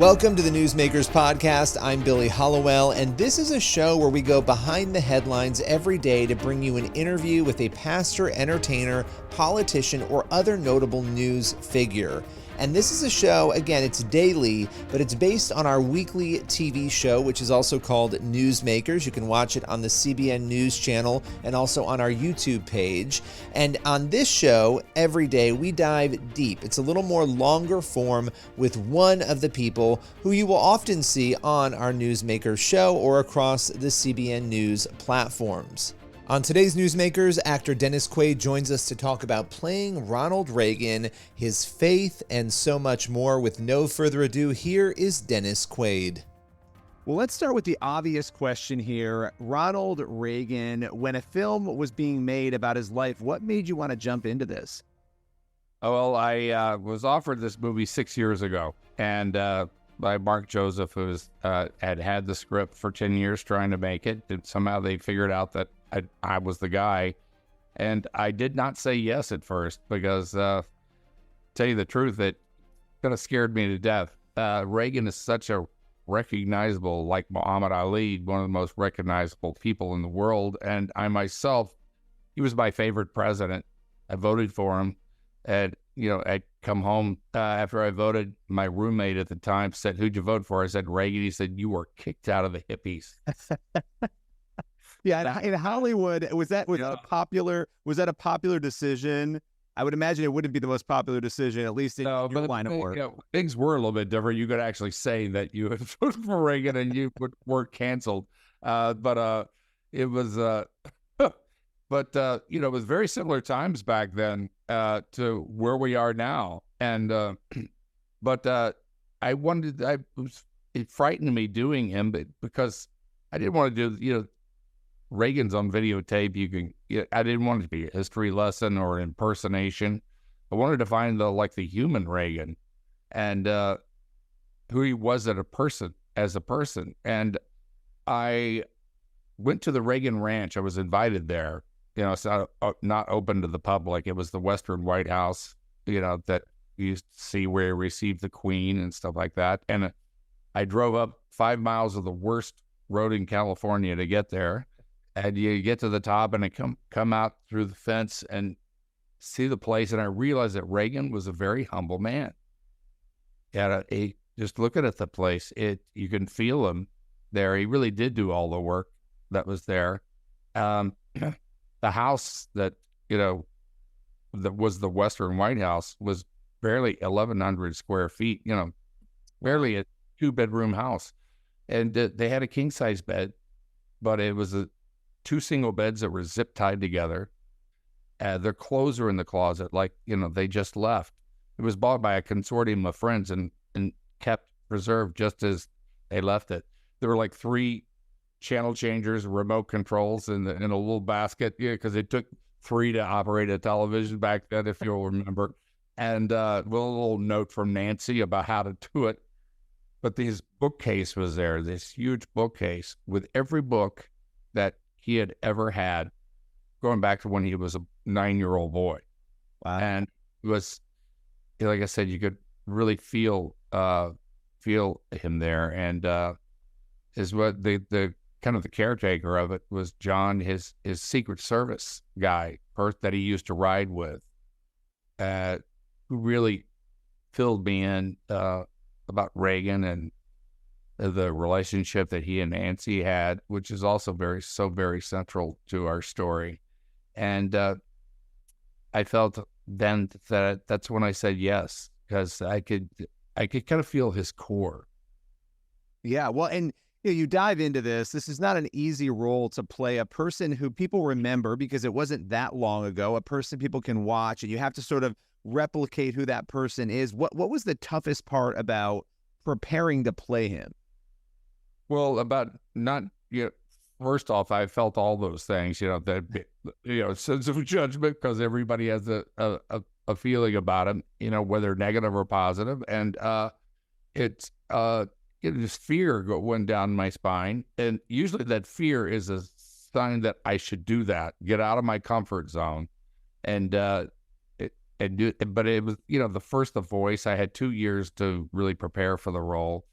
Welcome to the Newsmakers Podcast. I'm Billy Hollowell, and this is a show where we go behind the headlines every day to bring you an interview with a pastor, entertainer, politician, or other notable news figure. And this is a show, again, it's daily, but it's based on our weekly TV show, which is also called Newsmakers. You can watch it on the CBN News channel and also on our YouTube page. And on this show, every day, we dive deep. It's a little more longer form with one of the people who you will often see on our Newsmakers show or across the CBN News platforms. On today's Newsmakers, actor Dennis Quaid joins us to talk about playing Ronald Reagan, his faith, and so much more. With no further ado, here is Dennis Quaid. Well, let's start with the obvious question here. Ronald Reagan, when a film was being made about his life, what made you want to jump into this? Oh, well, I was offered this movie 6 years ago, and by Mark Joseph, who had the script for 10 years trying to make it, and somehow they figured out that I was the guy, and I did not say yes at first because, tell you the truth, it kind of scared me to death. Reagan is such a recognizable, like Muhammad Ali, one of the most recognizable people in the world, and I myself, he was my favorite president. I voted for him, and I'd come home after I voted. My roommate at the time said, "Who'd you vote for?" I said, "Reagan." He said, "You were kicked out of the hippies." Yeah, in Hollywood, was that a popular decision? I would imagine it wouldn't be the most popular decision, at least in your line of work. Things were a little bit different. You could actually say that you had voted for Reagan and you weren't canceled. But it was, it was very similar times back then to where we are now. And it frightened me doing him, because I didn't want to do, Reagan's on videotape. I didn't want it to be a history lesson or an impersonation. I wanted to find the human Reagan and who he was as a person. And I went to the Reagan Ranch. I was invited there. It's not open to the public. It was the Western White House, that you used to see where he received the Queen and stuff like that. And I drove up 5 miles of the worst road in California to get there. And you get to the top and I come out through the fence and see the place, and I realized that Reagan was a very humble man. Just looking at the place, you can feel him there. He really did do all the work that was there. The house that was the Western White House was barely 1,100 square feet. Barely a 2-bedroom house, and they had a king size bed, but it was 2 single beds that were zip tied together. Their clothes were in the closet, they just left. It was bought by a consortium of friends and kept preserved just as they left it. There were 3 channel changers, remote controls in a little basket, because it took 3 to operate a television back then, if you'll remember. And a little note from Nancy about how to do it. But this bookcase was there, this huge bookcase with every book that he had ever had, going back to when he was a 9-year-old boy. Wow. And it was, like I said, you could really feel him there. And is what the kind of the caretaker of it was John, his Secret Service guy that he used to ride with, who really filled me in about Reagan and the relationship that he and Nancy had, which is also very central to our story. And I felt then that that's when I said yes, because I could kind of feel his core. Yeah, well, and you dive into this. This is not an easy role to play, a person who people remember because it wasn't that long ago, a person people can watch, and you have to sort of replicate who that person is. What was the toughest part about preparing to play him? Well, first off, I felt all those things, sense of judgment, because everybody has a feeling about him, whether negative or positive. And it's just fear went down my spine. And usually that fear is a sign that I should do that, get out of my comfort zone. And and do, but it was, the first The Voice. I had 2 years to really prepare for the role,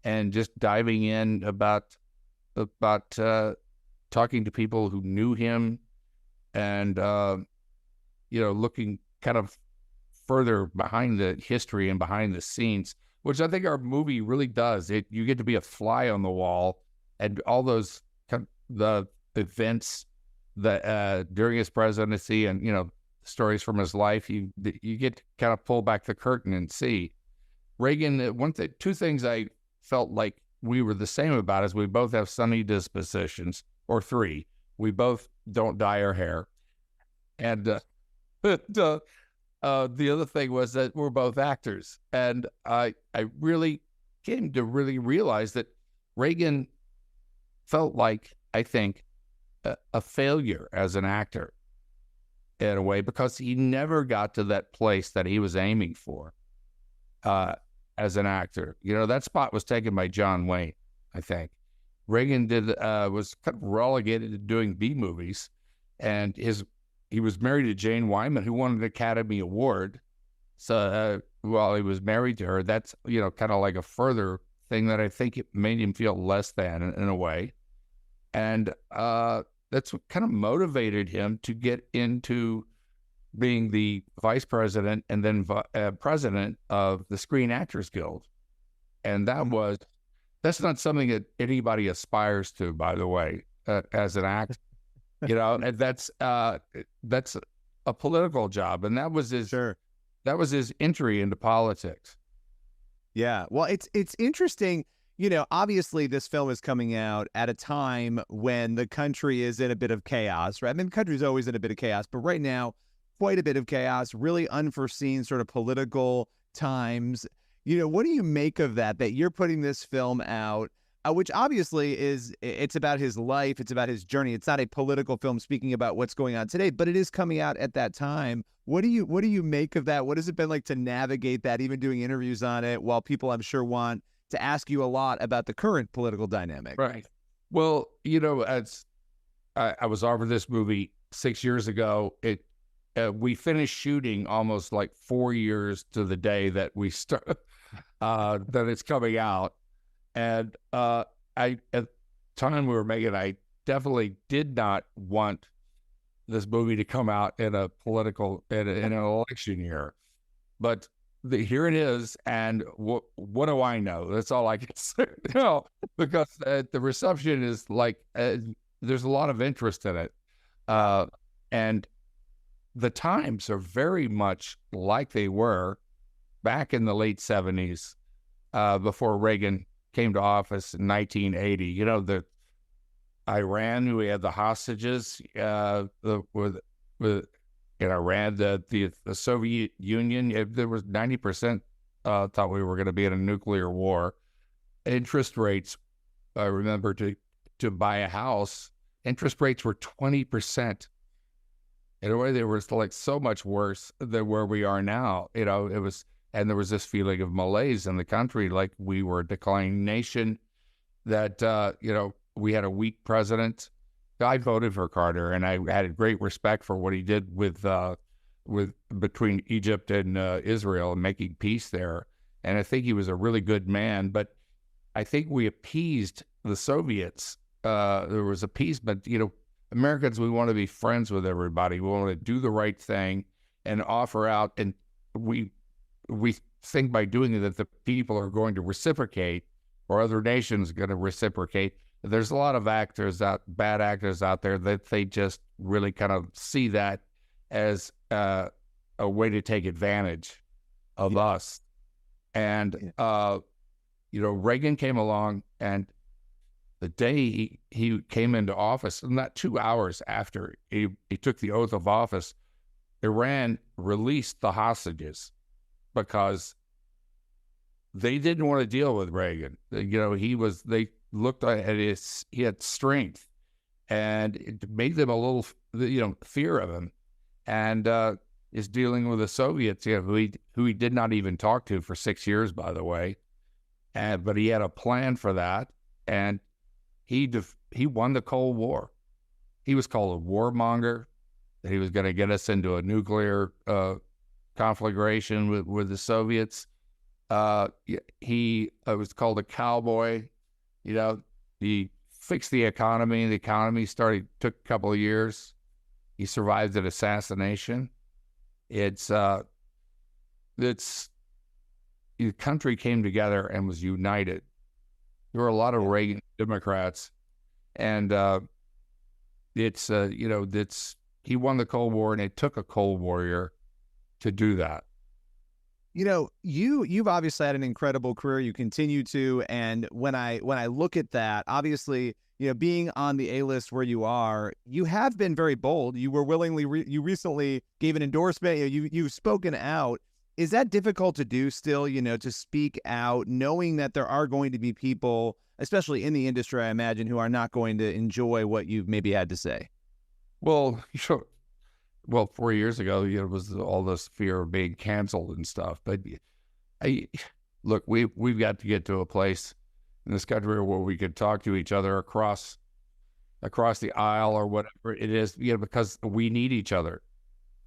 and just diving in about talking to people who knew him, and looking kind of further behind the history and behind the scenes, which I think our movie really does. You get to be a fly on the wall, and all those the events that during his presidency, and stories from his life. You get to kind of pull back the curtain and see Reagan. Two things I felt like we were the same about is we both have sunny dispositions, or three. We both don't dye our hair, and the other thing was that we're both actors, and I really came to really realize that Reagan felt like, I think, a failure as an actor in a way, because he never got to that place that he was aiming for as an actor. That spot was taken by John Wayne, I think. Reagan was kind of relegated to doing B movies, and he was married to Jane Wyman, who won an Academy Award. So while he was married to her, that's kind of like a further thing that I think it made him feel less than in a way, and that's what kind of motivated him to get into being the vice president and then president of the Screen Actors Guild. And that's not something that anybody aspires to, by the way, as an actor, and that's a political job. And that was his entry into politics. Yeah. Well, it's interesting. Obviously this film is coming out at a time when the country is in a bit of chaos, right? I mean, the country's always in a bit of chaos, but right now, quite a bit of chaos, really unforeseen sort of political times. What do you make of that you're putting this film out, which obviously it's about his life, it's about his journey. It's not a political film speaking about what's going on today, but it is coming out at that time. What do you make of that? What has it been like to navigate that, even doing interviews on it, while people, I'm sure, want to ask you a lot about the current political dynamic? Right. Well, as I was offered this movie 6 years ago, we finished shooting almost like 4 years to the day that we start that it's coming out, and at the time we were making, I definitely did not want this movie to come out in a political in an election year, but here it is, and what do I know? That's all I can say, because the reception is like there's a lot of interest in it, and the times are very much like they were back in the late 70s, before Reagan came to office in 1980. The Iran, we had the hostages in Iran, the Soviet Union. There was 90% thought we were going to be in a nuclear war. Interest rates, I remember to buy a house, interest rates were 20%. In a way, they were like so much worse than where we are now. It was, and there was this feeling of malaise in the country, like we were a declining nation, that, we had a weak president. I voted for Carter, and I had a great respect for what he did with between Egypt and Israel and making peace there. And I think he was a really good man, but I think we appeased the Soviets. There was appeasement. Americans, we want to be friends with everybody. We want to do the right thing and offer out, and we think by doing it that the people are going to reciprocate, or other nations are going to reciprocate. There's a lot of bad actors out there, that they just really kind of see that as a way to take advantage of us. And Reagan came along, and the day he came into office, not 2 hours after he took the oath of office, Iran released the hostages because they didn't want to deal with Reagan. They looked at he had strength, and it made them a little, fear of him, and is dealing with the Soviets, who he did not even talk to for 6 years, by the way, but he had a plan for that, and he won the Cold War. He was called a warmonger, that he was going to get us into a nuclear conflagration with the Soviets. He was called a cowboy. He fixed the economy. The economy took a couple of years. He survived an assassination. The country came together and was united. There were a lot of Reagan Democrats, and he won the Cold War, and it took a Cold Warrior to do that. You've obviously had an incredible career. You continue to, and when I look at that, obviously, being on the A-list where you are, you have been very bold. You were you recently gave an endorsement. You've spoken out. Is that difficult to do still? To speak out, knowing that there are going to be people, especially in the industry, I imagine, who are not going to enjoy what you've maybe had to say. Well, 4 years ago, it was all this fear of being canceled and stuff. But look, we've got to get to a place in this country where we could talk to each other across the aisle or whatever it is, because we need each other.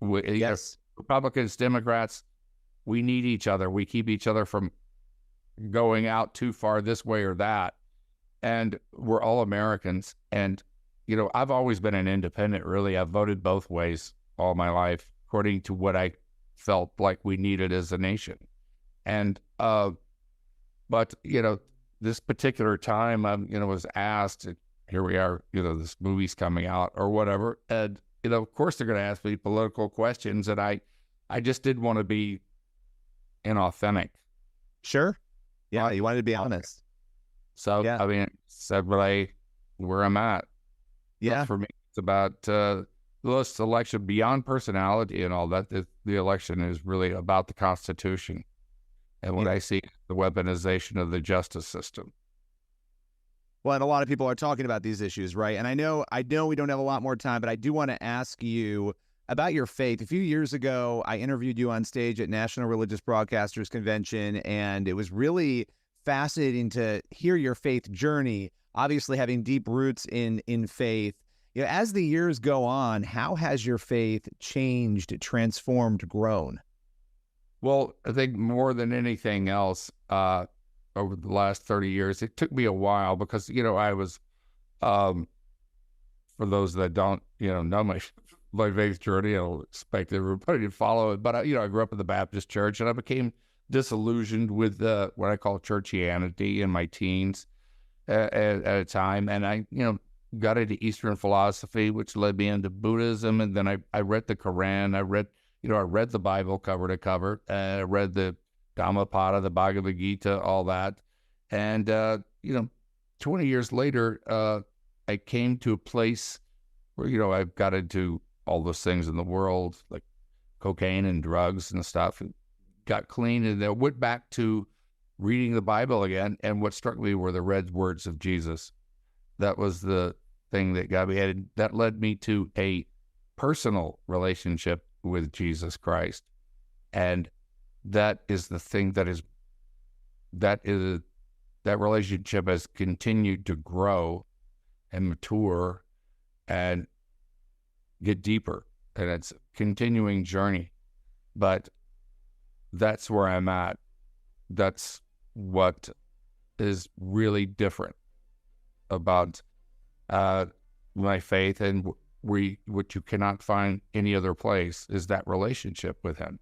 Yes. Republicans, Democrats, we need each other. We keep each other from going out too far this way or that. And we're all Americans. And, I've always been an independent, really. I've voted both ways all my life, according to what I felt like we needed as a nation. And, but, this particular time, was asked, here we are, this movie's coming out or whatever. And, of course they're going to ask me political questions. And I just didn't want to be inauthentic. Sure. Yeah. You wanted to be honest. So, yeah. Said where I'm at. Yeah. But for me, it's about, this election beyond personality and all that. The election is really about the Constitution. And what I see is the weaponization of the justice system. Well, and a lot of people are talking about these issues, right? And I know we don't have a lot more time, but I do want to ask you about your faith. A few years ago, I interviewed you on stage at National Religious Broadcasters Convention, and it was really fascinating to hear your faith journey, obviously having deep roots in faith. As the years go on, how has your faith changed, transformed, grown? Well, I think more than anything else, over the last 30 years, it took me a while because, I was, for those that don't, know my faith journey, I don't expect everybody to follow it. But, I grew up in the Baptist church, and I became disillusioned with what I call churchianity in my teens at a time. And I, got into Eastern philosophy, which led me into Buddhism. And then I read the Quran. I read the Bible cover to cover. I read the Dhammapada, the Bhagavad Gita, all that. And, 20 years later, I came to a place where, I've got into all those things in the world, like cocaine and drugs and stuff, and got clean. And then went back to reading the Bible again. And what struck me were the red words of Jesus. That was the thing that got me, and that led me to a personal relationship with Jesus Christ. And that is the thing that relationship has continued to grow and mature and get deeper. And it's a continuing journey. But that's where I'm at. That's what is really different about my faith, and what you cannot find any other place is that relationship with him.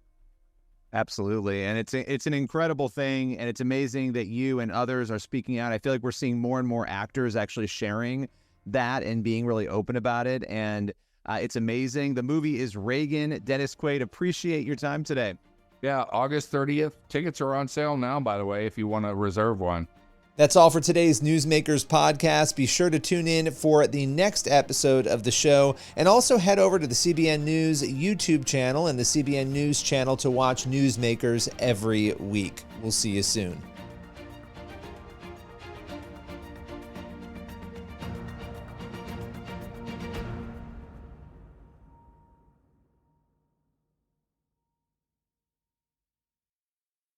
Absolutely. And it's an incredible thing, and it's amazing that you and others are speaking out. I feel like we're seeing more and more actors actually sharing that and being really open about it, and it's amazing. The movie is Reagan. Dennis Quaid, appreciate your time today. Yeah, August 30th. Tickets are on sale now, by the way, if you want to reserve one. That's all for today's Newsmakers podcast. Be sure to tune in for the next episode of the show, and also head over to the CBN News YouTube channel and the CBN News channel to watch Newsmakers every week. We'll see you soon.